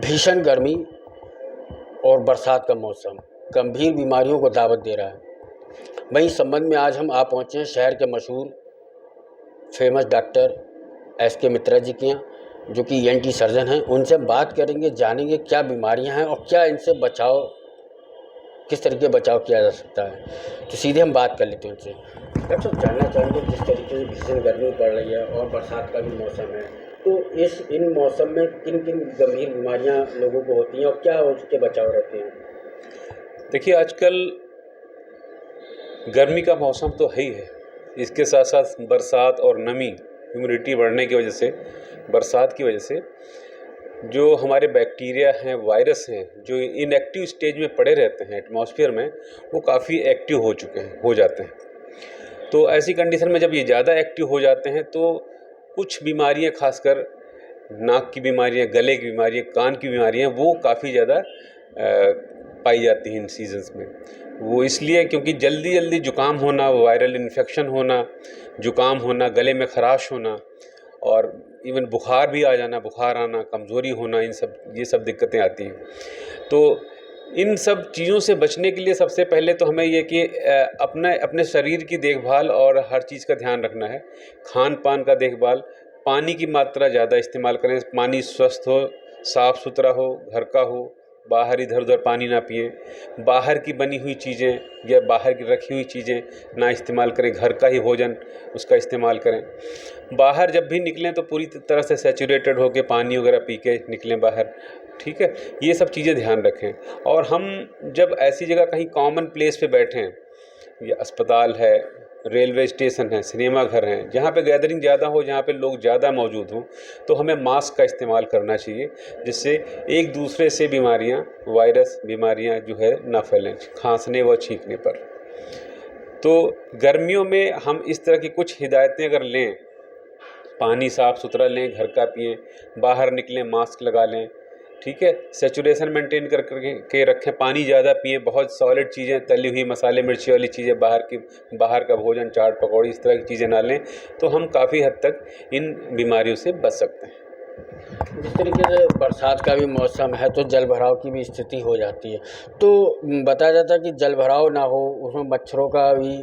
भीषण गर्मी और बरसात का मौसम गंभीर बीमारियों को दावत दे रहा है। वहीं इस संबंध में आज हम आ पहुँचे हैं शहर के मशहूर फेमस डॉक्टर SK मित्रा जी के यहाँ, जो कि ENT सर्जन हैं। उनसे हम बात करेंगे, जानेंगे क्या बीमारियां हैं और क्या इनसे बचाव, किस तरीके बचाव किया जा सकता है। तो सीधे हम बात कर लेते हैं उनसे। डॉक्टर साहब, जानना चाहेंगे जिस तरीके से भीषण गर्मी पड़ रही है और बरसात का भी मौसम है, तो इन मौसम में किन किन गंभीर बीमारियां लोगों को होती हैं और क्या उसके बचाव रहते हैं? देखिए, आजकल गर्मी का मौसम तो है ही है, इसके साथ साथ बरसात और नमी, ह्यूमिडिटी बढ़ने की वजह से, बरसात की वजह से जो हमारे बैक्टीरिया हैं, वायरस हैं, जो इनएक्टिव स्टेज में पड़े रहते हैं एटमॉस्फेयर में, वो काफ़ी एक्टिव हो जाते हैं। तो ऐसी कंडीशन में जब ये ज़्यादा एक्टिव हो जाते हैं तो कुछ बीमारियां, खासकर नाक की बीमारियां, गले की बीमारियां, कान की बीमारियां, वो काफ़ी ज़्यादा पाई जाती हैं इन सीजन्स में। वो इसलिए क्योंकि जल्दी जल्दी जुकाम होना, वायरल इन्फेक्शन होना, जुकाम होना, गले में खराश होना और इवन बुखार भी आ जाना, बुखार आना, कमज़ोरी होना, ये सब दिक्कतें आती हैं। तो इन सब चीज़ों से बचने के लिए सबसे पहले तो हमें ये कि अपने शरीर की देखभाल और हर चीज़ का ध्यान रखना है। खान पान का देखभाल, पानी की मात्रा ज़्यादा इस्तेमाल करें, पानी स्वस्थ हो, साफ़ सुथरा हो, घर का हो, बाहर इधर उधर पानी ना पिएं। बाहर की बनी हुई चीज़ें या बाहर की रखी हुई चीज़ें ना इस्तेमाल करें, घर का ही भोजन उसका इस्तेमाल करें। बाहर जब भी निकलें तो पूरी तरह से सैचुरेटेड होकर पानी वगैरह पी के निकलें बाहर, ठीक है। ये सब चीज़ें ध्यान रखें। और हम जब ऐसी जगह कहीं कॉमन प्लेस पे बैठें, ये अस्पताल है, रेलवे स्टेशन है, सिनेमा घर हैं, जहाँ पे गैदरिंग ज़्यादा हो, जहाँ पे लोग ज़्यादा मौजूद हों, तो हमें मास्क का इस्तेमाल करना चाहिए, जिससे एक दूसरे से वायरस बीमारियाँ जो है ना फैलें, खांसने व छींकने पर। तो गर्मियों में हम इस तरह की कुछ हिदायतें अगर लें, पानी साफ़ सुथरा लें, घर का पिएं, बाहर निकलें मास्क लगा लें, ठीक है, सेचुरेशन मेंटेन करके रखें, पानी ज़्यादा पिएं, बहुत सॉलिड चीज़ें, तली हुई मसाले मिर्ची वाली चीज़ें, बाहर का भोजन, चाट पकौड़ी, इस तरह की चीज़ें ना लें, तो हम काफ़ी हद तक इन बीमारियों से बच सकते हैं। जिस तरीके से बरसात का भी मौसम है तो जल भराव की भी स्थिति हो जाती है, तो बताया जाता है कि जल भराव ना हो, उसमें मच्छरों का भी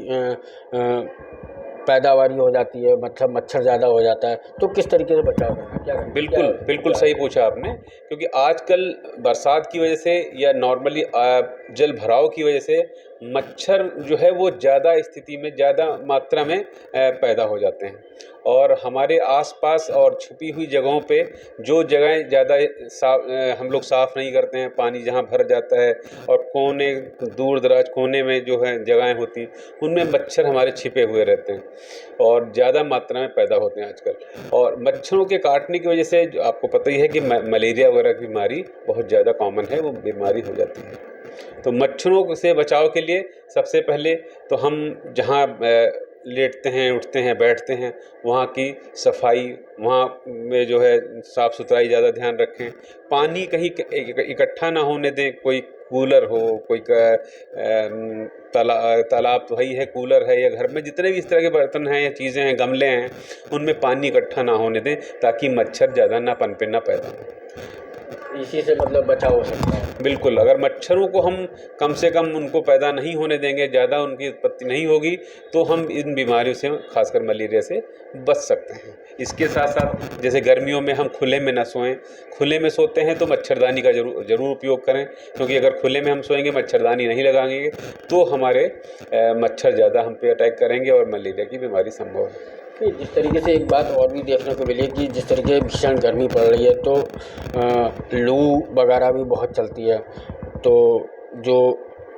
पैदावारी हो जाती है, मतलब मच्छर ज़्यादा हो जाता है, तो किस तरीके से बचाव करना, क्या करना? बिल्कुल सही पूछा आपने, क्योंकि आजकल बरसात की वजह से या नॉर्मली जल भराव की वजह से मच्छर जो है वो ज़्यादा स्थिति में, ज़्यादा मात्रा में पैदा हो जाते हैं। और हमारे आसपास और छुपी हुई जगहों पे जो जगहें ज़्यादा हम लोग साफ़ नहीं करते हैं, पानी जहाँ भर जाता है और कोने, दूर दराज कोने में जो है जगहें होती हैं, उनमें मच्छर हमारे छिपे हुए रहते हैं और ज़्यादा मात्रा में पैदा होते हैं आजकल। और मच्छरों के काटने की वजह से जो आपको पता ही है कि मलेरिया वगैरह की बीमारी बहुत ज़्यादा कॉमन है, वो बीमारी हो जाती है। तो मच्छरों से बचाव के लिए सबसे पहले तो हम जहाँ लेटते हैं, उठते हैं, बैठते हैं, वहाँ की सफाई, वहाँ में जो है साफ़ सुथराई ज़्यादा ध्यान रखें। पानी कहीं इकट्ठा ना होने दें, कोई कूलर हो, कोई तालाब तो ही है, कूलर है, या घर में जितने भी इस तरह के बर्तन हैं या चीज़ें हैं, गमले हैं, उनमें पानी इकट्ठा ना होने दें, ताकि मच्छर ज़्यादा ना पनपे, ना पैदा हो। इसी से मतलब बचाव हो सकता है। बिल्कुल, अगर मच्छरों को हम कम से कम उनको पैदा नहीं होने देंगे, ज़्यादा उनकी उत्पत्ति नहीं होगी, तो हम इन बीमारियों से, खासकर मलेरिया से बच सकते हैं। इसके साथ साथ जैसे गर्मियों में हम खुले में ना सोएं, खुले में सोते हैं तो मच्छरदानी का ज़रूर उपयोग करें, क्योंकि अगर खुले में हम सोएंगे, मच्छरदानी नहीं लगाएंगे, तो हमारे मच्छर ज़्यादा हम पे अटैक करेंगे और मलेरिया की बीमारी संभव है। जिस तरीके से एक बात और भी देखने को मिली कि जिस तरीके भीषण गर्मी पड़ रही है तो लू वगैरह भी बहुत चलती है, तो जो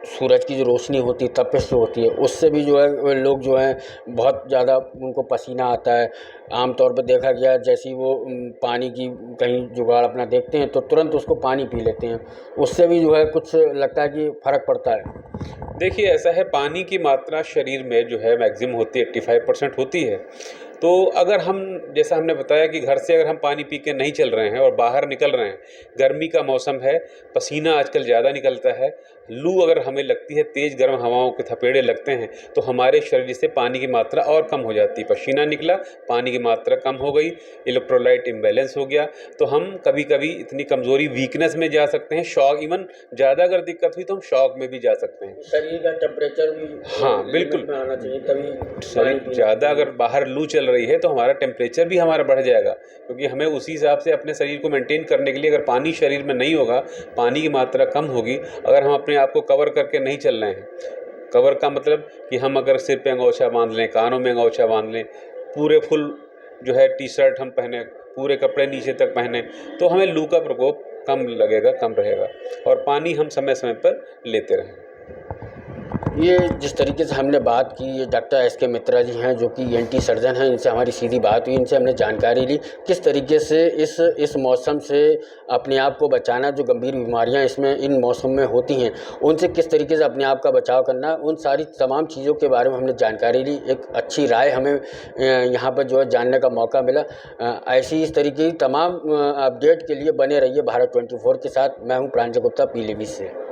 सूरज की जो रोशनी होती है, तपिश जो होती है, उससे भी जो है लोग जो हैं बहुत ज़्यादा उनको पसीना आता है। आमतौर पर देखा गया है, जैसे ही वो पानी की कहीं जुगाड़ अपना देखते हैं तो तुरंत उसको पानी पी लेते हैं, उससे भी जो है कुछ लगता है कि फ़र्क पड़ता है। देखिए, ऐसा है, पानी की मात्रा शरीर में जो है मैक्सिमम होती है, 85% होती है, तो अगर हम, जैसा हमने बताया कि घर से अगर हम पानी पी के नहीं चल रहे हैं और बाहर निकल रहे हैं, गर्मी का मौसम है, पसीना आजकल ज़्यादा निकलता है, लू अगर हमें लगती है, तेज़ गर्म हवाओं के थपेड़े लगते हैं, तो हमारे शरीर से पानी की मात्रा और कम हो जाती है। पसीना निकला, पानी की मात्रा कम हो गई, इलेक्ट्रोलाइट इम्बैलेंस हो गया, तो हम कभी कभी इतनी कमज़ोरी, वीकनेस में जा सकते हैं, शॉक, इवन ज़्यादा अगर दिक्कत हुई तो हम शॉक में भी जा सकते हैं। शरीर का टेम्परेचर भी हाँ बिल्कुल, लिमिट में आना चाहिए, तभी शरीर ज़्यादा अगर बाहर लू चल रही है तो हमारा टेम्परेचर भी हमारा बढ़ जाएगा, क्योंकि हमें उसी हिसाब से अपने शरीर को मेंटेन करने के लिए, अगर पानी शरीर में नहीं होगा, पानी की मात्रा कम होगी, अगर हम अपने आप को कवर करके नहीं चल रहे हैं, कवर का मतलब कि हम अगर सिर पे अंगोछा बांध लें, कानों में अंगोछा बांध लें, पूरे फुल जो है टी शर्ट हम पहने, पूरे कपड़े नीचे तक पहने, तो हमें लू का प्रकोप कम लगेगा, कम रहेगा। और पानी हम समय समय पर लेते रहें। ये जिस तरीके से हमने बात की, ये डॉक्टर एस.के. मित्रा जी हैं, जो कि ENT सर्जन हैं, इनसे हमारी सीधी बात हुई, इनसे हमने जानकारी ली किस तरीके से इस मौसम से अपने आप को बचाना, जो गंभीर बीमारियां इसमें इन मौसम में होती हैं, उनसे किस तरीके से अपने आप का बचाव करना, उन सारी तमाम चीज़ों के बारे में हमने जानकारी ली। एक अच्छी राय हमें यहाँ पर जो है जानने का मौका मिला। ऐसी इस तरीके की तमाम अपडेट के लिए बने रहिए भारत 24 के साथ। मैं हूँ प्रांजल गुप्ता, पीलीभीत से।